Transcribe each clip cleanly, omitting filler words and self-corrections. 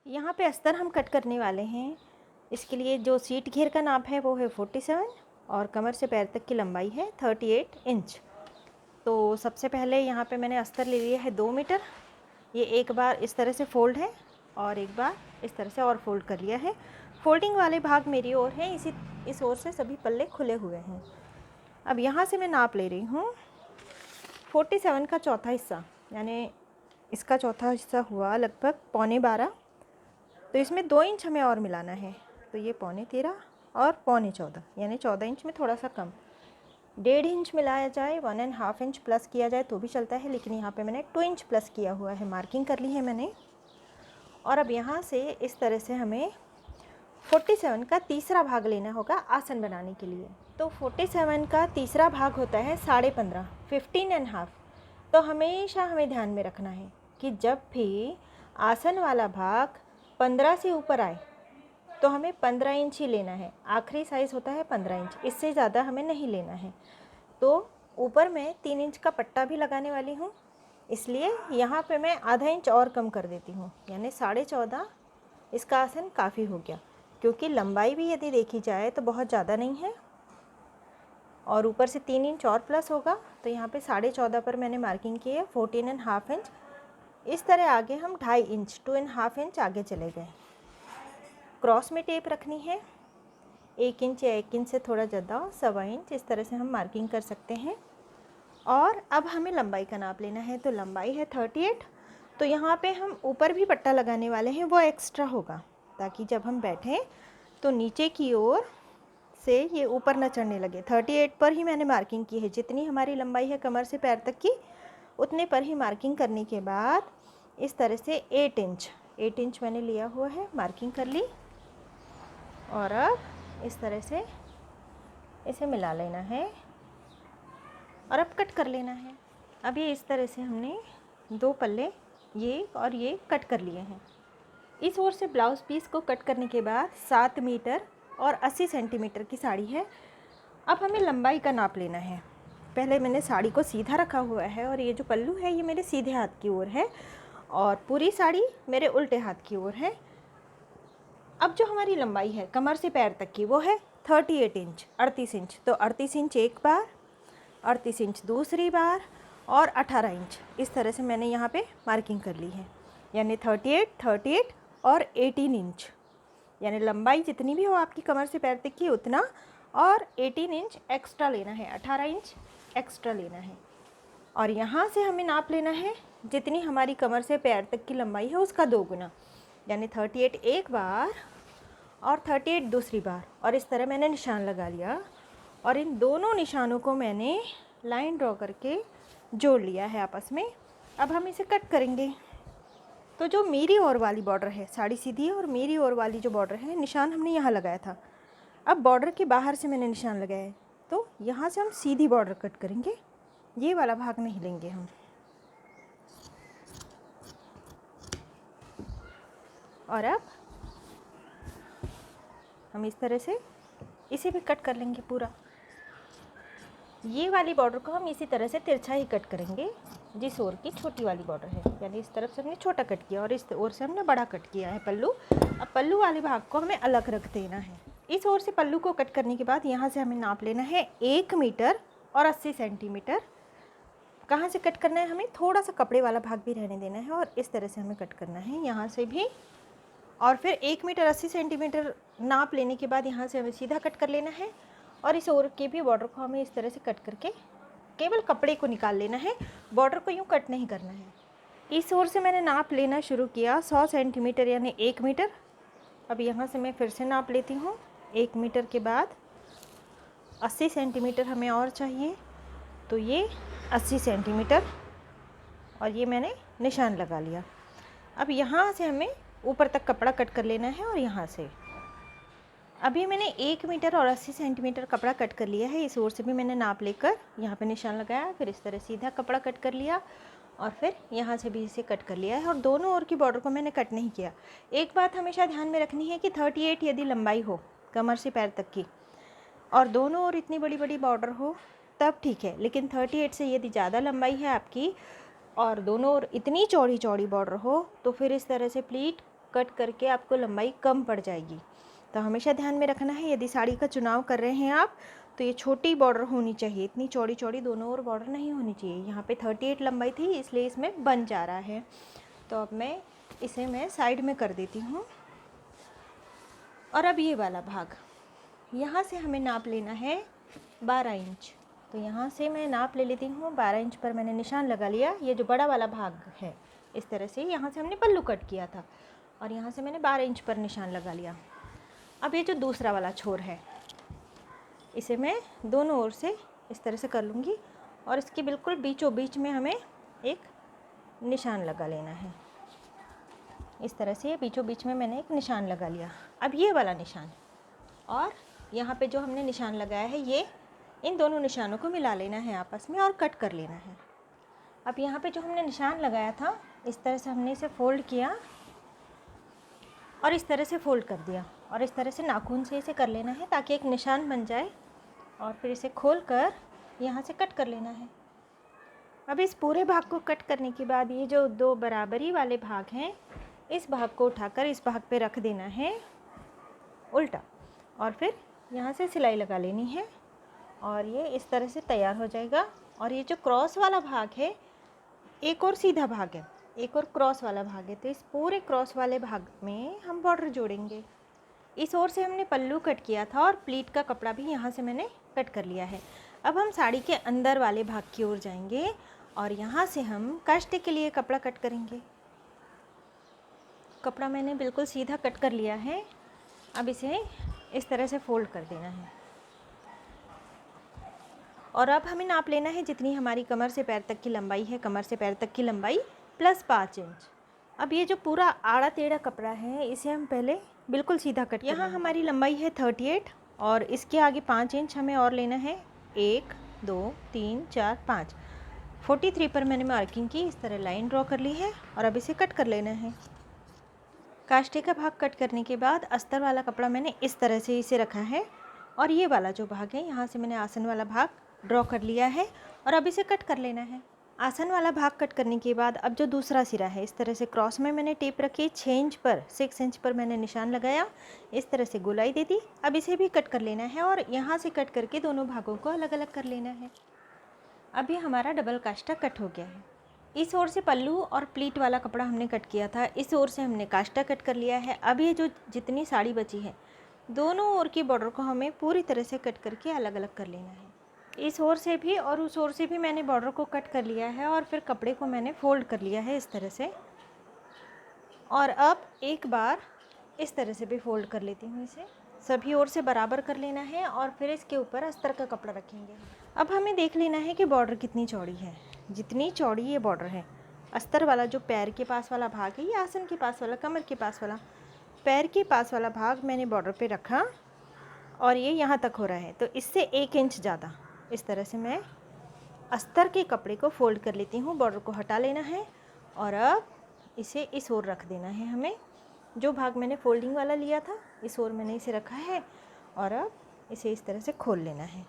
यहाँ पे अस्तर हम कट करने वाले हैं। इसके लिए जो सीट घेर का नाप है वो है 47 और कमर से पैर तक की लंबाई है 38 इंच। तो सबसे पहले यहाँ पे मैंने अस्तर ले लिया है 2 मीटर। ये एक बार इस तरह से फ़ोल्ड है और एक बार इस तरह से और फ़ोल्ड कर लिया है। फ़ोल्डिंग वाले भाग मेरी ओर है, इस ओर से सभी पल्ले खुले हुए हैं। अब यहाँ से मैं नाप ले रही हूँ 47 का चौथा हिस्सा, यानी इसका चौथा हिस्सा हुआ लगभग 11.25। तो इसमें 2 इंच हमें और मिलाना है, तो ये 13.25 और 14.25, यानी 14 इंच में थोड़ा सा कम। 1.5 इंच मिलाया जाए, 1.5 इंच प्लस किया जाए तो भी चलता है, लेकिन यहाँ पे मैंने 2 इंच प्लस किया हुआ है, मार्किंग कर ली है मैंने। और अब यहाँ से इस तरह से हमें 47 का तीसरा भाग लेना होगा आसन बनाने के लिए। तो 47 का तीसरा भाग होता है 15.5, 15.5। तो हमेशा हमें ध्यान में रखना है कि जब भी आसन वाला भाग 15 से ऊपर आए तो हमें 15 इंच ही लेना है। आखिरी साइज़ होता है 15 इंच, इससे ज़्यादा हमें नहीं लेना है। तो ऊपर मैं 3 इंच का पट्टा भी लगाने वाली हूँ, इसलिए यहाँ पे मैं आधा इंच और कम कर देती हूँ, यानी 14.5। इसका आसन काफ़ी हो गया, क्योंकि लंबाई भी यदि देखी जाए तो बहुत ज़्यादा नहीं है और ऊपर से 3 इंच और प्लस होगा। तो यहाँ पे 14.5 पर मैंने मार्किंग की है 14.5 इंच। इस तरह आगे हम 2.5 इंच 2.5 इंच आगे चले गए। क्रॉस में टेप रखनी है 1 इंच या 1 इंच से थोड़ा ज़्यादा, 1.25 इंच, इस तरह से हम मार्किंग कर सकते हैं। और अब हमें लंबाई का नाप लेना है, तो लंबाई है 38। तो यहाँ पे हम ऊपर भी पट्टा लगाने वाले हैं, वो एक्स्ट्रा होगा, ताकि जब हम बैठें तो नीचे की ओर से ये ऊपर न चढ़ने लगे। 38 पर ही मैंने मार्किंग की है, जितनी हमारी लंबाई है कमर से पैर तक की उतने पर ही मार्किंग करने के बाद इस तरह से 8 इंच मैंने लिया हुआ है, मार्किंग कर ली। और अब इस तरह से इसे मिला लेना है और अब कट कर लेना है। अब ये इस तरह से हमने 2 पल्ले ये और ये कट कर लिए हैं। इस ओर से ब्लाउज़ पीस को कट करने के बाद 7 मीटर और 80 सेंटीमीटर की साड़ी है। अब हमें लंबाई का नाप लेना है। पहले मैंने साड़ी को सीधा रखा हुआ है और ये जो पल्लू है ये मेरे सीधे हाथ की ओर है और पूरी साड़ी मेरे उल्टे हाथ की ओर है। अब जो हमारी लंबाई है कमर से पैर तक की वो है 38 इंच, 38 इंच। तो 38 इंच एक बार, 38 इंच दूसरी बार और 18 इंच, इस तरह से मैंने यहाँ पे मार्किंग कर ली है। यानी 38 और 18 इंच, यानी लंबाई जितनी भी हो आपकी कमर से पैर तक की उतना, और 18 इंच एक्स्ट्रा लेना है, 18 इंच एक्स्ट्रा लेना है। और यहाँ से हमें नाप लेना है जितनी हमारी कमर से पैर तक की लंबाई है उसका 2 गुना, यानी 38 एक बार और 38 दूसरी बार। और इस तरह मैंने निशान लगा लिया और इन दोनों निशानों को मैंने लाइन ड्रॉ करके जोड़ लिया है आपस में। अब हम इसे कट करेंगे। तो जो मेरी ओर वाली बॉर्डर है, साड़ी सीधी है और मेरी ओर वाली जो बॉर्डर है, निशान हमने यहाँ लगाया था। अब बॉर्डर के बाहर से मैंने निशान लगाया है, तो यहाँ से हम सीधी बॉर्डर कट करेंगे, ये वाला भाग नहीं लेंगे हम। और अब हम इस तरह से इसे भी कट कर लेंगे पूरा। ये वाली बॉर्डर को हम इसी तरह से तिरछा ही कट करेंगे जिस ओर की छोटी वाली बॉर्डर है, यानी इस तरफ से हमने छोटा कट किया और इस ओर से हमने बड़ा कट किया है पल्लू। अब पल्लू वाले भाग को हमें अलग रख देना है। इस ओर से पल्लू को कट करने के बाद यहाँ से हमें नाप लेना है 1 मीटर और 80 सेंटीमीटर। कहाँ से कट करना है, हमें थोड़ा सा कपड़े वाला भाग भी रहने देना है और इस तरह से हमें कट करना है यहाँ से भी। और फिर 1 मीटर 80 सेंटीमीटर नाप लेने के बाद यहाँ से हमें सीधा कट कर लेना है और इस ओर के भी बॉर्डर को हमें इस तरह से कट करके केवल कपड़े को निकाल लेना है, बॉर्डर को यूँ कट नहीं करना है। इस ओर से मैंने नाप लेना शुरू किया 100 सेंटीमीटर यानी 1 मीटर। अब यहाँ से मैं फिर से नाप लेती हूँ 1 मीटर के बाद 80 सेंटीमीटर हमें और चाहिए, तो ये 80 सेंटीमीटर और ये मैंने निशान लगा लिया। अब यहाँ से हमें ऊपर तक कपड़ा कट कर लेना है और यहाँ से अभी मैंने 1 मीटर और 80 सेंटीमीटर कपड़ा कट कर लिया है। इस ओर से भी मैंने नाप लेकर यहाँ पे निशान लगाया, फिर इस तरह सीधा कपड़ा कट कर लिया और फिर यहाँ से भी इसे कट कर लिया है और दोनों ओर की बॉर्डर को मैंने कट नहीं किया। एक बात हमेशा ध्यान में रखनी है कि 38 यदि लंबाई हो कमर से पैर तक की और दोनों ओर इतनी बड़ी बड़ी बॉर्डर हो तब ठीक है, लेकिन 38 से यदि ज़्यादा लंबाई है आपकी और दोनों ओर इतनी चौड़ी चौड़ी बॉर्डर हो तो फिर इस तरह से प्लीट कट करके आपको लंबाई कम पड़ जाएगी। तो हमेशा ध्यान में रखना है, यदि साड़ी का चुनाव कर रहे हैं आप तो ये छोटी बॉर्डर होनी चाहिए, इतनी चौड़ी चौड़ी दोनों ओर बॉर्डर नहीं होनी चाहिए। यहाँ पे 38 लंबाई थी इसलिए इसमें बन जा रहा है। तो अब मैं साइड में कर देती हूँ। और अब ये वाला भाग यहाँ से हमें नाप लेना है 12 इंच। तो यहाँ से मैं नाप ले लेती हूँ, 12 इंच पर मैंने निशान लगा लिया। ये जो बड़ा वाला भाग है इस तरह से, यहाँ से हमने पल्लू कट किया था और यहाँ से मैंने 12 इंच पर निशान लगा लिया। अब ये जो दूसरा वाला छोर है इसे मैं दोनों ओर से इस तरह से कर लूँगी और इसके बिल्कुल बीचों बीच में हमें एक निशान लगा लेना है। इस तरह से बीचों बीच में मैंने एक निशान लगा लिया। अब ये वाला निशान और यहाँ पे जो हमने निशान लगाया है, ये इन दोनों निशानों को मिला लेना है आपस में और कट कर लेना है। अब यहाँ पे जो हमने निशान लगाया था इस तरह से हमने इसे फोल्ड किया और इस तरह से फोल्ड कर दिया और इस तरह से नाखून से इसे कर लेना है ताकि एक निशान बन जाए और फिर इसे खोल कर यहाँ से कट कर लेना है। अब इस पूरे भाग को कट करने के बाद ये जो दो बराबरी वाले भाग हैं इस भाग को उठाकर इस भाग पे रख देना है उल्टा और फिर यहाँ से सिलाई लगा लेनी है और ये इस तरह से तैयार हो जाएगा। और ये जो क्रॉस वाला भाग है एक और सीधा भाग है, एक और क्रॉस वाला भाग है, तो इस पूरे क्रॉस वाले भाग में हम बॉर्डर जोड़ेंगे। इस ओर से हमने पल्लू कट किया था और प्लीट का कपड़ा भी यहाँ से मैंने कट कर लिया है। अब हम साड़ी के अंदर वाले भाग की ओर जाएंगे और यहाँ से हम काष्टे के लिए कपड़ा कट करेंगे। कपड़ा मैंने बिल्कुल सीधा कट कर लिया है। अब इसे इस तरह से फोल्ड कर देना है और अब हमें नाप लेना है जितनी हमारी कमर से पैर तक की लंबाई है, कमर से पैर तक की लंबाई प्लस 5 इंच। अब ये जो पूरा आड़ा टेढ़ा कपड़ा है इसे हम पहले बिल्कुल सीधा कट, यहाँ हमारी लंबाई है 38 और इसके आगे 5 इंच हमें और लेना है। 1 2 3 4 5 43 पर मैंने मार्किंग की, इस तरह लाइन ड्रॉ कर ली है और अब इसे कट कर लेना है। काष्टे का भाग कट करने के बाद अस्तर वाला कपड़ा मैंने इस तरह से इसे रखा है और ये वाला जो भाग है यहाँ से मैंने आसन वाला भाग ड्रॉ कर लिया है और अब इसे कट कर लेना है। आसन वाला भाग कट करने के बाद अब जो दूसरा सिरा है इस तरह से क्रॉस में मैंने टेप रखी, 6 इंच पर मैंने निशान लगाया, इस तरह से गोलाई दे दी। अब इसे भी कट कर लेना है और यहाँ से कट करके दोनों भागों को अलग अलग कर लेना है। अब ये हमारा डबल काष्टा कट हो गया है। इस ओर से पल्लू और प्लीट वाला कपड़ा हमने कट किया था, इस ओर से हमने काष्टा कट कर लिया है। अब ये जो जितनी साड़ी बची है दोनों ओर की बॉर्डर को हमें पूरी तरह से कट करके अलग अलग कर लेना है। इस ओर से भी और उस ओर से भी मैंने बॉर्डर को कट कर लिया है और फिर कपड़े को मैंने फोल्ड कर लिया है इस तरह से। और अब एक बार इस तरह से भी फोल्ड कर लेती हूँ, इसे सभी ओर से बराबर कर लेना है और फिर इसके ऊपर अस्तर का कपड़ा रखेंगे। अब हमें देख लेना है कि बॉर्डर कितनी चौड़ी है। जितनी चौड़ी ये बॉर्डर है, अस्तर वाला जो पैर के पास वाला भाग है, ये आसन के पास वाला, कमर के पास वाला, पैर के पास वाला भाग मैंने बॉर्डर पे रखा और ये यहाँ तक हो रहा है, तो इससे 1 इंच ज़्यादा इस तरह से मैं अस्तर के कपड़े को फोल्ड कर लेती हूँ। बॉर्डर को हटा लेना है और अब इसे इस ओर रख देना है। हमें जो भाग मैंने फोल्डिंग वाला लिया था इस ओर मैंने इसे रखा है और अब इसे इस तरह से खोल लेना है।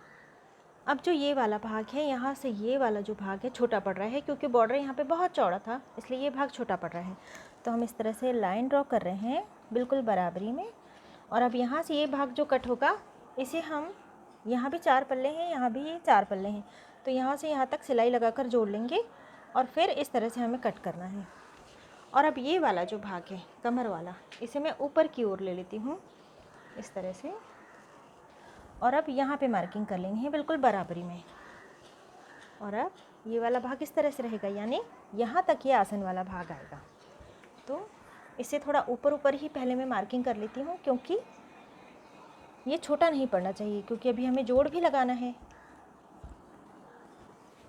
अब जो ये वाला भाग है, यहाँ से ये वाला जो भाग है छोटा पड़ रहा है क्योंकि बॉर्डर यहाँ पे बहुत चौड़ा था, इसलिए ये भाग छोटा पड़ रहा है। तो हम इस तरह से लाइन ड्रॉ कर रहे हैं बिल्कुल बराबरी में। और अब यहाँ से ये भाग जो कट होगा इसे हम, यहाँ भी 4 पल्ले हैं, यहाँ भी ये 4 पल्ले हैं, तो यहाँ से यहाँ तक सिलाई लगाकर जोड़ लेंगे और फिर इस तरह से हमें कट करना है। और अब ये वाला जो भाग है कमर वाला, इसे मैं ऊपर की ओर ले लेती हूँ इस तरह से और अब यहाँ पे मार्किंग कर लेंगे बिल्कुल बराबरी में। और अब ये वाला भाग इस तरह से रहेगा, यानी यहाँ तक ये आसन वाला भाग आएगा। तो इसे थोड़ा ऊपर ऊपर ही पहले मैं मार्किंग कर लेती हूँ क्योंकि ये छोटा नहीं पड़ना चाहिए, क्योंकि अभी हमें जोड़ भी लगाना है।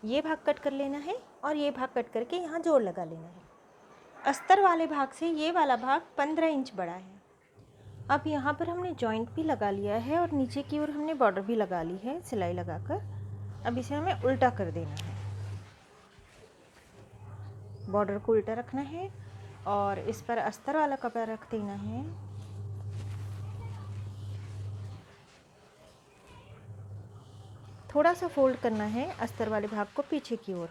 ये भाग कट कर लेना है और ये भाग कट करके यहाँ जोड़ लगा लेना है। अस्तर वाले भाग से ये वाला भाग 15 इंच बड़ा है। अब यहाँ पर हमने जॉइंट भी लगा लिया है और नीचे की ओर हमने बॉर्डर भी लगा ली है सिलाई लगाकर। अब इसे हमें उल्टा कर देना है, बॉर्डर को उल्टा रखना है और इस पर अस्तर वाला कपड़ा रख देना है। थोड़ा सा फोल्ड करना है अस्तर वाले भाग को पीछे की ओर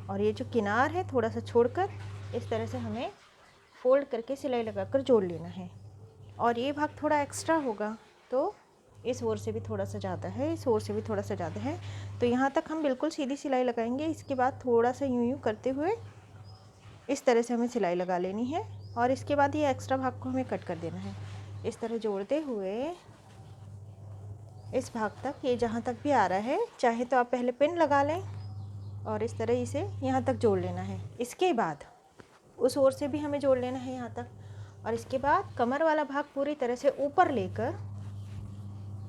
और ये जो किनार है थोड़ा सा छोड़कर इस तरह से हमें फोल्ड करके सिलाई लगाकर जोड़ लेना है। और ये भाग थोड़ा एक्स्ट्रा होगा तो इस ओर से भी थोड़ा सा ज़्यादा है, इस ओर से भी थोड़ा सा ज़्यादा है, तो यहाँ तक हम बिल्कुल सीधी सिलाई लगाएंगे। इसके बाद थोड़ा सा यूं यूं करते हुए इस तरह से हमें सिलाई लगा लेनी है और इसके बाद ये एक्स्ट्रा भाग को हमें कट कर देना है। इस तरह जोड़ते हुए इस भाग तक, ये जहाँ तक भी आ रहा है, चाहे तो आप पहले पिन लगा लें और इस तरह इसे यहाँ तक जोड़ लेना है। इसके बाद उस ओर से भी हमें जोड़ लेना है यहाँ तक, और इसके बाद कमर वाला भाग पूरी तरह से ऊपर लेकर,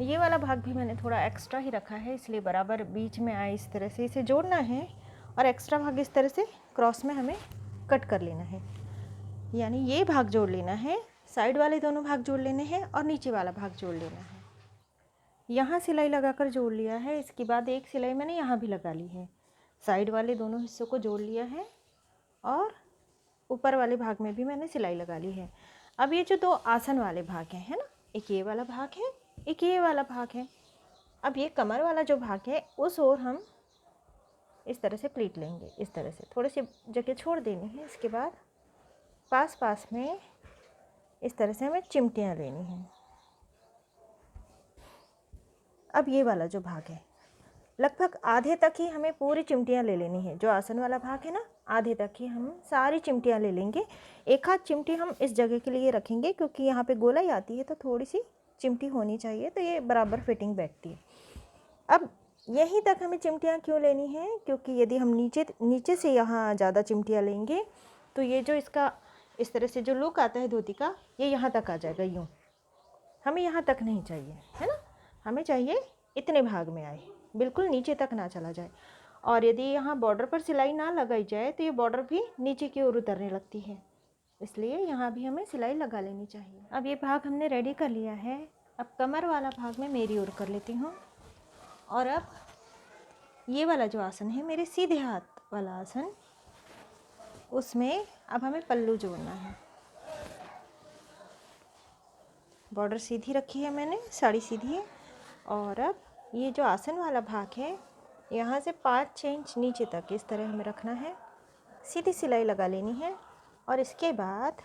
ये वाला भाग भी मैंने थोड़ा एक्स्ट्रा ही रखा है इसलिए बराबर बीच में आए इस तरह से इसे जोड़ना है, और एक्स्ट्रा भाग इस तरह से क्रॉस में हमें कट कर लेना है। यानी ये भाग जोड़ लेना है, साइड वाले दोनों भाग जोड़ लेने हैं और नीचे वाला भाग जोड़ लेना है। यहाँ सिलाई लगाकर जोड़ लिया है, इसके बाद एक सिलाई मैंने यहाँ भी लगा ली है, साइड वाले दोनों हिस्सों को जोड़ लिया है और ऊपर वाले भाग में भी मैंने सिलाई लगा ली है। अब ये जो दो आसन वाले भाग हैं, है ना, एक ये वाला भाग है, एक ये वाला भाग है। अब ये कमर वाला जो भाग है उस ओर हम इस तरह से प्लीट लेंगे, इस तरह से थोड़ी सी जगह छोड़ देनी है। इसके बाद पास पास में इस तरह से हमें चिमटियाँ लेनी हैं। अब ये वाला जो भाग है लगभग आधे तक ही हमें पूरी चिमटियाँ ले लेनी है। जो आसन वाला भाग है ना, आधे तक ही हम सारी चिमटियाँ ले लेंगे। एक हाथ चिमटी हम इस जगह के लिए रखेंगे क्योंकि यहाँ पे गोलाई आती है तो थोड़ी सी चिमटी होनी चाहिए, तो ये बराबर फिटिंग बैठती है। अब यहीं तक हमें चिमटियाँ क्यों लेनी है, क्योंकि यदि हम नीचे से यहाँ ज़्यादा चिमटियाँ लेंगे तो ये जो इसका इस तरह से जो लुक आता है धोती का, ये यहाँ तक आ जाएगा यूँ। हमें यहाँ तक नहीं चाहिए, है ना, हमें चाहिए इतने भाग में आए, बिल्कुल नीचे तक ना चला जाए। और यदि यहाँ बॉर्डर पर सिलाई ना लगाई जाए तो ये बॉर्डर भी नीचे की ओर उतरने लगती है, इसलिए यहाँ भी हमें सिलाई लगा लेनी चाहिए। अब ये भाग हमने रेडी कर लिया है। अब कमर वाला भाग मैं मेरी ओर कर लेती हूँ, और अब ये वाला जो आसन है मेरे सीधे हाथ वाला आसन, उसमें अब हमें पल्लू जोड़ना है। बॉर्डर सीधी रखी है मैंने, साड़ी सीधी है, और अब ये जो आसन वाला भाग है यहाँ से 5-6 इंच नीचे तक इस तरह हमें रखना है, सीधी सिलाई लगा लेनी है। और इसके बाद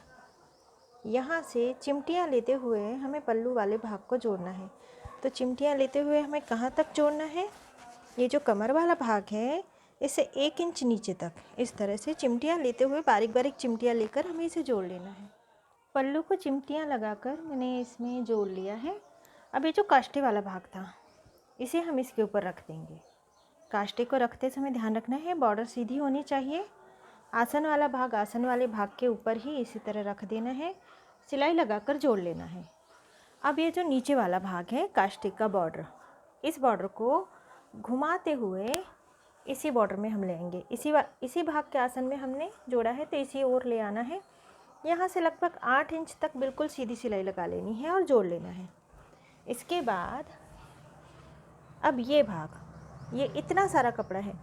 यहाँ से चिमटियाँ लेते हुए हमें पल्लू वाले भाग को जोड़ना है। तो चिमटियाँ लेते हुए हमें कहाँ तक जोड़ना है, ये जो कमर वाला भाग है इससे 1 इंच नीचे तक इस तरह से चिमटियाँ लेते हुए, बारीक बारीक चिमटियाँ लेकर हमें इसे जोड़ लेना है। पल्लू को चिमटियाँ लगाकर मैंने इसमें जोड़ लिया है। अब ये जो काष्ठे वाला भाग था इसे हम इसके ऊपर रख देंगे। काष्ठे को रखते समय ध्यान रखना है बॉर्डर सीधी होनी चाहिए। आसन वाला भाग आसन वाले भाग के ऊपर ही इसी तरह रख देना है, सिलाई लगाकर जोड़ लेना है। अब ये जो नीचे वाला भाग है काष्ठे का बॉर्डर, इस बॉर्डर को घुमाते हुए इसी बॉर्डर में हम लेंगे। इसी भाग के आसन में हमने जोड़ा है तो इसी ओर ले आना है। यहाँ से लगभग 8 इंच तक बिल्कुल सीधी सिलाई लगा लेनी है और जोड़ लेना है। इसके बाद अब ये भाग, ये इतना सारा कपड़ा है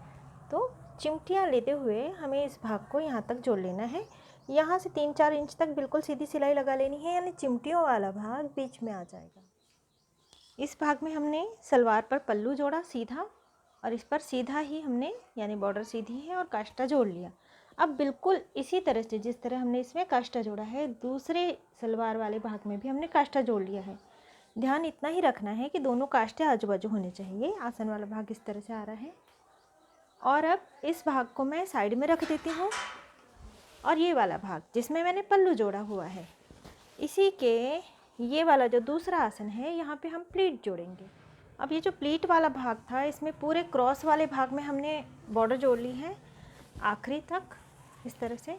तो चिमटियाँ लेते हुए हमें इस भाग को यहाँ तक जोड़ लेना है। यहाँ से 3-4 इंच तक बिल्कुल सीधी सिलाई लगा लेनी है, यानी चिमटियों वाला भाग बीच में आ जाएगा। इस भाग में हमने सलवार पर पल्लू जोड़ा सीधा, और इस पर सीधा ही हमने, यानी बॉर्डर सीधी है और काष्ठा जोड़ लिया। अब बिल्कुल इसी तरह से जिस तरह हमने इसमें काष्ठा जोड़ा है, दूसरे सलवार वाले भाग में भी हमने काष्ठा जोड़ लिया है। ध्यान इतना ही रखना है कि दोनों काष्ठे आजू बाजू होने चाहिए। आसन वाला भाग इस तरह से आ रहा है, और अब इस भाग को मैं साइड में रख देती हूँ। और ये वाला भाग जिसमें मैंने पल्लू जोड़ा हुआ है, इसी के ये वाला जो दूसरा आसन है यहाँ पे हम प्लीट जोड़ेंगे। अब ये जो प्लीट वाला भाग था इसमें पूरे क्रॉस वाले भाग में हमने बॉर्डर जोड़ ली है आखिरी तक इस तरह से।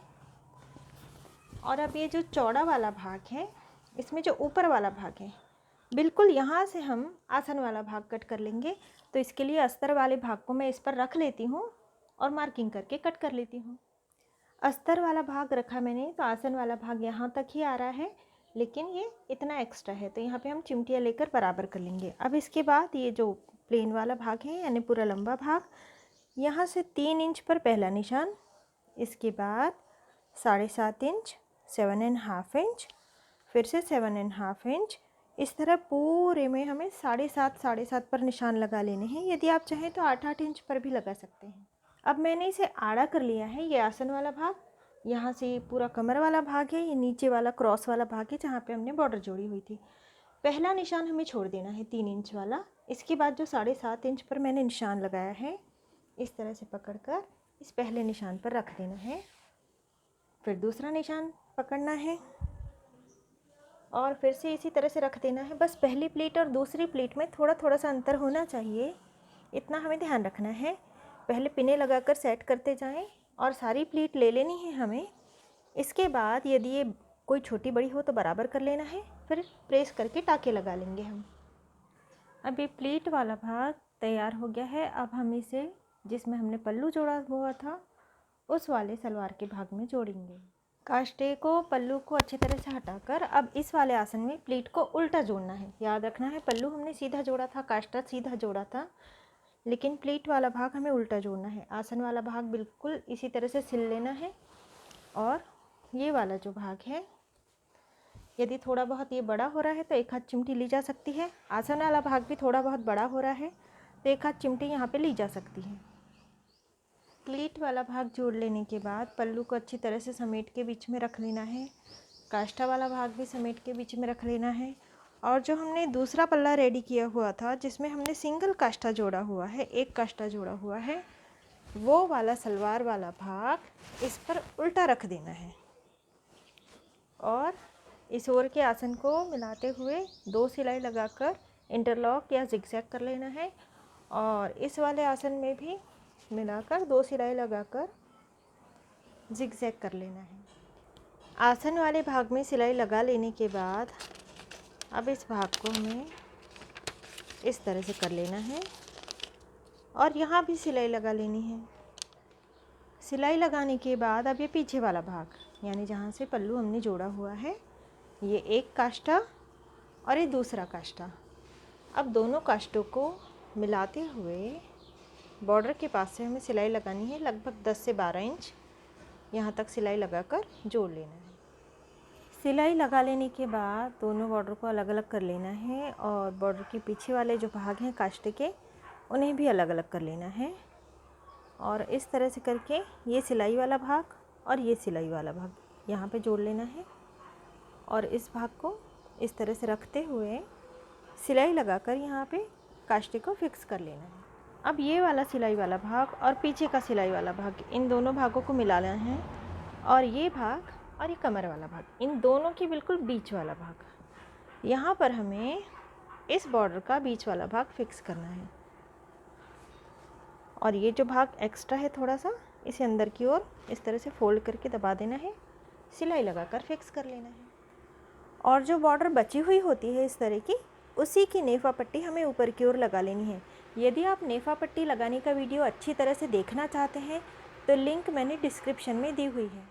और अब ये जो चौड़ा वाला भाग है इसमें जो ऊपर वाला भाग है, बिल्कुल यहाँ से हम आसन वाला भाग कट कर लेंगे। तो इसके लिए अस्तर वाले भाग को मैं इस पर रख लेती हूँ और मार्किंग करके कट कर लेती हूँ। अस्तर वाला भाग रखा मैंने तो आसन वाला भाग यहाँ तक ही आ रहा है, लेकिन ये इतना एक्स्ट्रा है तो यहाँ पे हम चिमटियाँ लेकर बराबर कर लेंगे। अब इसके बाद ये जो प्लेन वाला भाग है यानी पूरा लंबा भाग, यहाँ से 3 इंच पर पहला निशान, इसके बाद 7.5 इंच, 7.5 इंच, फिर से 7.5 इंच, इस तरह पूरे में हमें 7.5 पर निशान लगा लेने हैं। यदि आप चाहें तो 8-8 इंच पर भी लगा सकते हैं। अब मैंने इसे आड़ा कर लिया है, ये आसन वाला भाग यहाँ से पूरा कमर वाला भाग है, ये नीचे वाला क्रॉस वाला भाग है जहाँ पे हमने बॉर्डर जोड़ी हुई थी। पहला निशान हमें छोड़ देना है 3 इंच वाला। इसके बाद जो 7.5 इंच पर मैंने निशान लगाया है, इस तरह से पकड़कर इस पहले निशान पर रख देना है। फिर दूसरा निशान पकड़ना है और फिर से इसी तरह से रख देना है। बस पहली प्लीट और दूसरी प्लीट में थोड़ा थोड़ा सा अंतर होना चाहिए, इतना हमें ध्यान रखना है। पहले पिने लगाकर सेट करते जाएं और सारी प्लीट ले लेनी है हमें। इसके बाद यदि ये कोई छोटी बड़ी हो तो बराबर कर लेना है, फिर प्रेस करके टाँके लगा लेंगे हम। अब ये प्लीट वाला भाग तैयार हो गया है। अब हम इसे जिसमें हमने पल्लू जोड़ा हुआ था उस वाले सलवार के भाग में जोड़ेंगे। काष्टे को पल्लू को अच्छी तरह से हटाकर अब इस वाले आसन में प्लीट को उल्टा जोड़ना है। याद रखना है, पल्लू हमने सीधा जोड़ा था, काष्टा सीधा जोड़ा था, लेकिन प्लीट वाला भाग हमें उल्टा जोड़ना है। आसन वाला भाग बिल्कुल इसी तरह से सिल लेना है। और ये वाला जो भाग है, यदि थोड़ा बहुत ये बड़ा हो रहा है तो एक हाथ चिमटी ली जा सकती है। आसन वाला भाग भी थोड़ा बहुत बड़ा हो रहा है तो एक हाथ चिमटी यहाँ पे ली जा सकती है। प्लीट वाला भाग जोड़ लेने के बाद पल्लू को अच्छी तरह से समेट के बीच में रख लेना है। काष्ठा वाला भाग भी समेट के बीच में रख लेना है। और जो हमने दूसरा पल्ला रेडी किया हुआ था जिसमें हमने सिंगल काष्ठा जोड़ा हुआ है, एक काष्ठा जोड़ा हुआ है, वो वाला सलवार वाला भाग इस पर उल्टा रख देना है और इस ओर के आसन को मिलाते हुए 2 सिलाई लगाकर इंटरलॉक या जिगजैग कर लेना है। और इस वाले आसन में भी मिलाकर 2 सिलाई लगाकर जिगजैग कर लेना है। आसन वाले भाग में सिलाई लगा लेने के बाद अब इस भाग को हमें इस तरह से कर लेना है और यहाँ भी सिलाई लगा लेनी है। सिलाई लगाने के बाद अब ये पीछे वाला भाग, यानी जहाँ से पल्लू हमने जोड़ा हुआ है, ये एक काष्ठा और ये दूसरा काष्ठा। अब दोनों काष्ठों को मिलाते हुए बॉर्डर के पास से हमें सिलाई लगानी है। लगभग 10 से 12 इंच यहाँ तक सिलाई लगाकर जोड़ लेना है। सिलाई लगा लेने के बाद दोनों बॉर्डर को अलग अलग कर लेना है और बॉर्डर के पीछे वाले जो भाग हैं काष्ठे के, उन्हें भी अलग अलग कर लेना है। और इस तरह से करके ये सिलाई वाला भाग और ये सिलाई वाला भाग यहाँ पे जोड़ लेना है और इस भाग को इस तरह से रखते हुए सिलाई लगाकर यहाँ पे काष्ठे को फिक्स कर लेना है। अब ये वाला सिलाई वाला भाग और पीछे का सिलाई वाला भाग, इन दोनों भागों को मिलाना है और ये भाग और ये कमर वाला भाग, इन दोनों की बिल्कुल बीच वाला भाग, यहाँ पर हमें इस बॉर्डर का बीच वाला भाग फिक्स करना है। और ये जो भाग एक्स्ट्रा है थोड़ा सा, इसे अंदर की ओर इस तरह से फोल्ड करके दबा देना है, सिलाई लगाकर फिक्स कर लेना है। और जो बॉर्डर बची हुई होती है इस तरह की, उसी की नेफा पट्टी हमें ऊपर की ओर लगा लेनी है। यदि आप नेफा पट्टी लगाने का वीडियो अच्छी तरह से देखना चाहते हैं तो लिंक मैंने डिस्क्रिप्शन में दी हुई है।